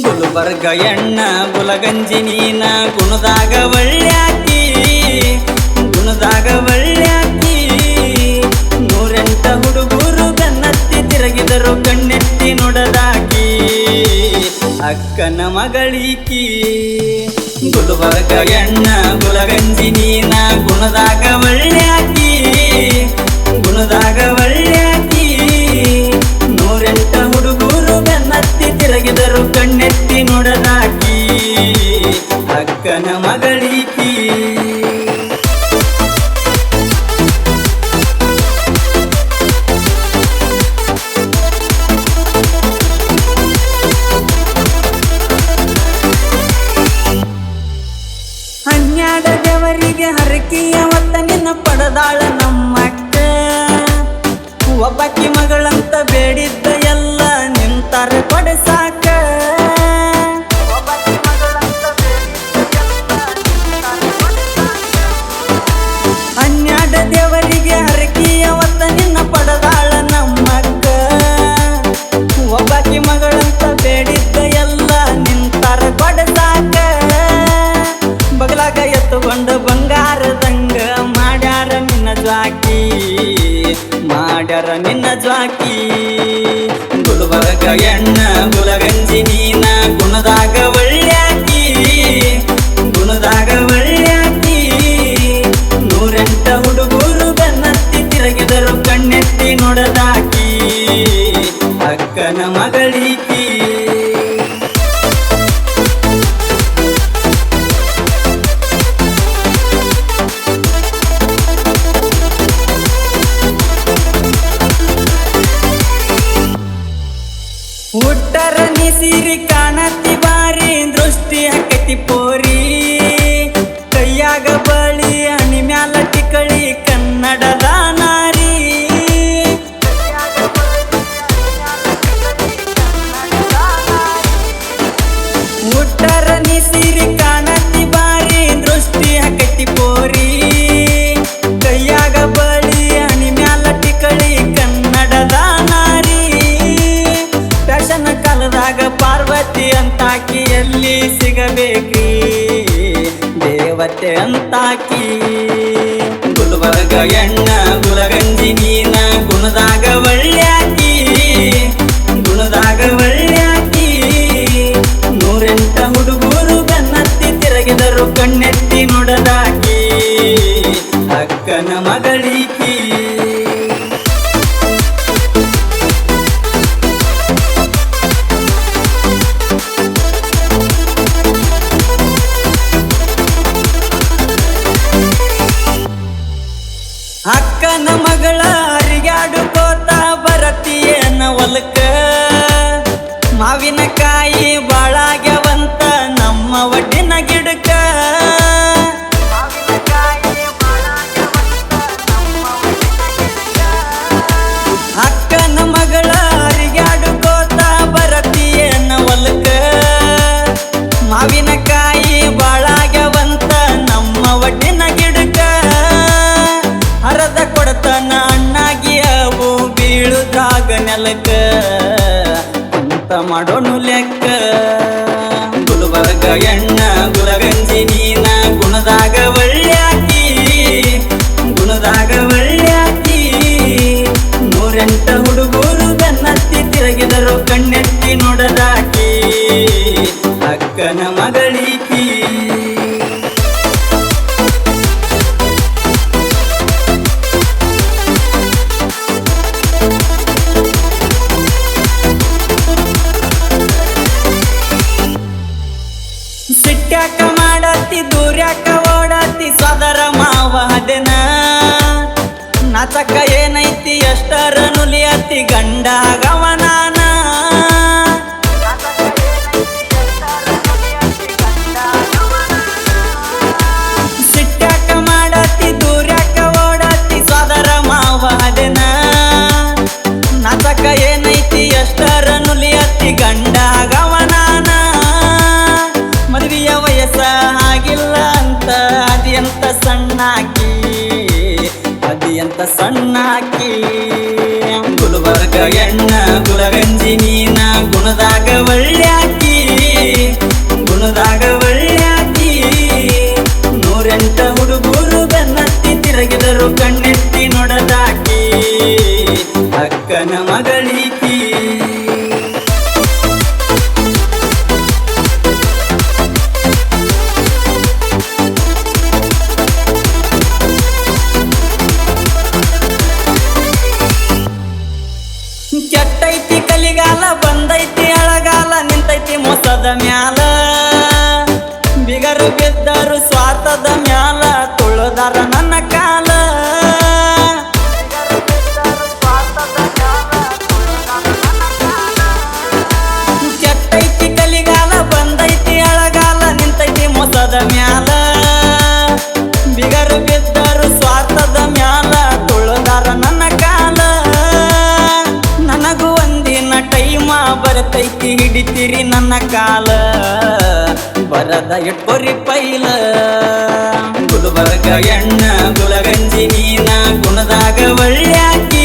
ಗುಲ್ಬರ್ಗ ಎಣ್ಣ ಗುಲಗಂಜಿ ನೀನ ಗುಣದಾಗ ಒಳ್ಳ್ಯಾಕಿ ನೂರೆಂಟ ಹುಡುಗರು ಬೆನ್ನತ್ತಿ ತಿರುಗಿದರು ಕಣ್ಣೆತ್ತಿ ನೋಡದಾಕಿ ಅಕ್ಕನ ಮಗಳೀಕಿ ಗುಲ್ಬರ್ಗ ಎಣ್ಣ ಗುಲಗಂಜಿ ನೀನ ಗುಣದಾಗ ಒಳ್ಳ್ಯಾಕಿ ನೂರೆಂಟ ಹುಡುಗರು ಬೆನ್ನತ್ತಿ ತಿರುಗಿದರು ಕಣ್ಣೆತ್ತಿ ನೋಡದಾಕಿ ಅಕ್ಕನ ಮಗಳೀಕಿ ಹನ್ನೆರಡ ದೇವರಿಗೆ ಹರಕಿಯ ಹೊತ್ತ ನಿನ್ನ ಪಡೆದಾಳ ನಮ್ಮಕ್ಕ ಒಬ್ಬಾಕಿ ಮಗಳಂತ ಬೇಡಿದ್ದ ಎಲ್ಲ ನಿಂತಾರ ಕೊಡಸಾಕ ಹನ್ನೆರಡ ದೇವರಿಗೆ ಹರಕಿಯ ಹೊತ್ತ ನಿನ್ನ ಪಡೆದಾಳ ನಮ್ಮಕ್ಕ ಒಬ್ಬಾಕಿ ಮಗಳಂತ ಬೇಡಿದ್ದ ಎಲ್ಲ ನಿಂತಾರ ಕೊಡಸಾಕ ಬಗಲಾಗ ಎತ್ತುಕೊಂಡು ಬಂಗಾರದಂಗ ಮಾಡ್ಯಾರ ನಿನ್ನ ಜ್ವಾಕಿ ಗುಲ್ಬರ್ಗ ಎಣ್ಣ ಗುಲಗಂಜಿ ನೀನ ಗುಣದಾಗ ಒಳ್ಳ್ಯಾಕಿ ನೂರೆಂಟ ಹುಡುಗರು ಬೆನ್ನತ್ತಿ ತಿರುಗಿದರು ಕಣ್ಣೆತ್ತಿ ನೋಡದಾಕಿ ಅಕ್ಕನ ಮಗಳೀಕಿ ಹುಟ್ಟರ ನಿಸಿರಿ ಕಾಣತಿ ಬಾರಿ ದೃಷ್ಟಿ ಹಾಕತಿ ಪೋರಿ ಕೈಯಾಗ ಬಳಿ ಹಣಿ ಮ್ಯಾಲ ಟಿಕಳಿ ಕನ್ನಡದ ನಾರಿ ಹುಟ್ಟರ ನಿಸಿರಿ ಕಾಣತಿ ಬಾರಿ ದೃಷ್ಟಿ ಹಾಕತಿ ಪೋರಿ ಕೈಯಾಗ ಬಳಿ ಹಣಿ ಮ್ಯಾಲ ಟಿಕಳಿ ಕನ್ನಡದ ನಾರಿ ಕಾಲದಾಗ ಪಾರ್ವತಿ ಅಂತಾಕಿ ಎಲ್ಲಿ ಸಿಗಬೇಕ್ರಿ ದೇವತೆ ಅಂತಾಕಿ ಗುಲ್ಬರ್ಗ ಎಣ್ಣ ಗುಲಗಂಜಿ ನೀನ ಗುಣದಾಗ ಒಳ್ಳ್ಯಾಕಿ ನೂರೆಂಟ ಹುಡುಗರು ಬೆನ್ನತ್ತಿ ತಿರುಗಿದರು ಕಣ್ಣೆತ್ತಿ ನೋಡದಾಕಿ ಅಕ್ಕನ ಮಗಳೀಕಿ ಅಕ್ಕನ ಮಗಳ ಅರಿಗಾಡುಕೋತ ಬರತಿಯೇನ ಹೊಲಕ್ಕ ಮಾವಿನಕಾಯಿ ಬಾಳಾಗ್ಯವಂತ ನಮ್ಮ ಒಡ್ಡಿನ ಗಿಡಕ್ಕ ಅಕ್ಕನ ಮಗಳ ಅರಿಗಾಡುಕೋತ ಬರತಿಯೇನ ಹೊಲಕ್ಕ ಮಾವಿನಕಾಯಿ ಬಾಳಾಗ್ಯವಂತ ನಮ್ಮ ಒಡ್ಡಿನ ಗಿಡಕ್ಕ ಹರದ ಕೊಡತನ ಅಣ್ಣಾಗಿ ಅವು ಬೀಳುದಾಗ ನೆಲಕ್ಕ ಅಂತ ಮಾಡೋನು ಲೆಕ್ಕ ಗುಲ್ಬರ್ಗ ಎಣ್ಣ ಗುಲಗಂಜಿ ನೀನ ಗುಣದಾಗ ಒಳ್ಳ್ಯಾಕಿ ನೂರೆಂಟ ಹುಡುಗರು ಬೆನ್ನತ್ತಿ ತಿರುಗಿದರು ಕಣ್ಣೆತ್ತಿ ನೋಡದಾಕಿ ಅಕ್ಕನ ಮಗಳೀಕಿ ಸಿಟ್ಟ್ಯಾಕ ಮಾಡತಿ ದೂರ್ಯಾಕ ಓಡತಿ ಸದರ ಮಾವದನ ನಾಚಕ ಏನೈತಿ ಎಷ್ಟರ ನುಲಿಯತಿ ಗಂಡ ಗವನಾನ ಸಿಟ್ಟ್ಯಾಕ ಮಾಡತಿ ದೂರ್ಯಾಕ ಓಡತಿ ಸದರ ಮಾವದನ ನಾಚಕ ಏನೈತಿ ಎಷ್ಟರ ನುಲಿಯತಿ ಗಂಡ ಗವನಾನ ಮದುವೆಯ ವಯಸ್ಸ ಆಗಿಲ್ಲ ಅಂತ ಅದಿಯಂತ ಸಣ್ಣಾಕಿ ಗುಲ್ಬರ್ಗ ಎಣ್ಣ ಗುಲಗಂಜಿ ನೀನ ಗುಣದಾಗ ಅಕ್ಕನ ಮಗಳಿಕಿ ಕೆಟ್ಟೈತಿ ಕಲಿಗಾಲ ಬಂದೈತಿ ಅಳಗಾಲ ನಿಂತೈತಿ ಮೋಸದ ಮ್ಯಾಲ ಬಿಗರು ಬಿದ್ದರು ಸ್ವಾರ್ಥದ ಮ್ಯಾಲ ತುಳದಾರ ನನ್ನ ಕಾಲ ಕೆಟ್ಟೈತಿ ಕಲಿಗಾಲ ಬಂದೈತಿ ಅಳಗಾಲ ನಿಂತೈತಿ ಮೋಸದ ಮ್ಯಾಲ ಬಿಗರು ಬಿದ್ದರು ಸ್ವಾರ್ಥದ ಮ್ಯಾಲ ತುಳದಾರ ನನ್ನ ಕಾಲ ನನಗೂ ಒಂದಿನ ಟೈಮ ಬರ್ತೈತಿ ಹಿಡಿತೀರಿ ನನ್ನ ಕಾಲ ಬರದ ಇಟ್ಕೊರಿ ಪೈಲ ಗುಲ್ಬರ್ಗ ಎಣ್ಣ ಗುಲಗಂಜಿ ನೀನ ಗುಣದಾಗ ಒಳ್ಳ್ಯಾಕಿ